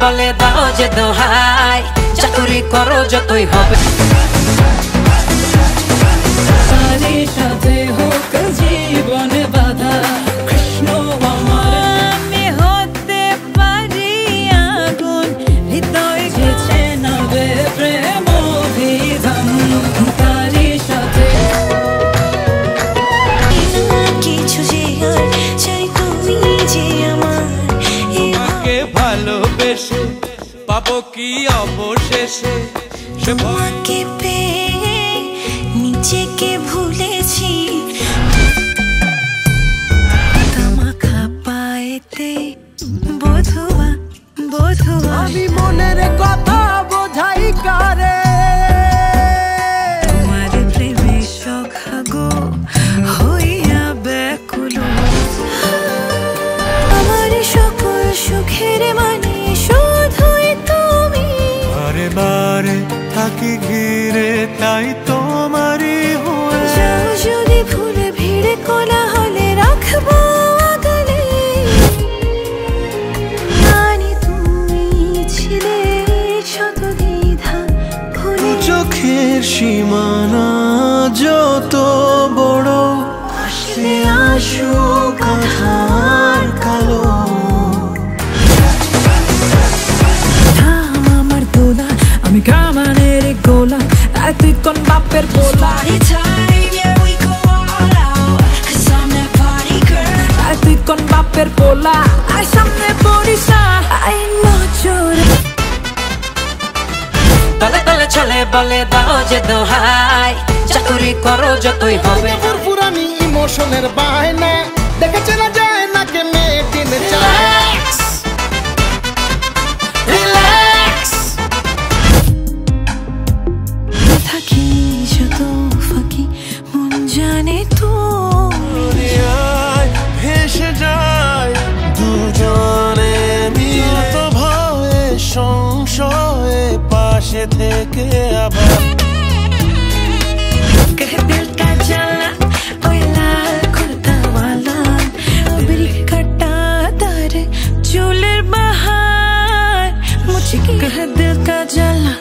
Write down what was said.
বলে দাও যে দোহাই, চাকুরি করো যতই হবে। তারই সাথে হোক জীবনে বাধা, কৃষ্ণ আমার আমি হতে পারি আগুন, হৃদয় গেছে নবে প্রেম অভিধান। তারই সাথে কিছু যে আর চাই তুমি যে আমার, তোমাকে ভালোবেসে পাবো কি অবশেষে? তোমাকে পেয়ে নিজেকে ভুলেছি, তামাখা পায়েতে বধুয়া বধুয়া। আমি মনের কথা বোঝাই কারে, তোমার প্রেমে সখাগো হইয়া ব্যাকুল, আমার সকল সুখের মানে শুধুই তুমি। বারে বারে থাকি ঘিরে তাই তোমারই হয়ে যাও যদি ভুলে ভিড়ে কোলা হলে রাখবো আগলে, জানি তুমি ছিলে শত দ্বিধা ভুলে। চোখের সীমানা যত বড়, আসলে আসুক আধার কালো। আমার দোলা, আমি কামানের গোলা, আর তুই কোন বাপের পোলা। আর তুই কোন বাপের পোলা, আর সামনে পড়িস না আই নজর। তলে তলে চলে বলে দাও যে দোহাই, চাকুরি করো যতই হবে। পুরানি ইমোশনের বায়না দেখে চেনা যায় না কে মেড ইন চাইনা। রিল্যাক্স থাকি যত ফাঁকি মন জানে তো, ভেসে যায় দুজনে মিলে ভয়ে সংশয়ে পাশে থেকে আবার। দিল কা জ্বালা ওই লাল কুর্তা ওয়ালা, মেরি কাটা তার চুলের বাহার, মুঝে দিল কা জ্বালা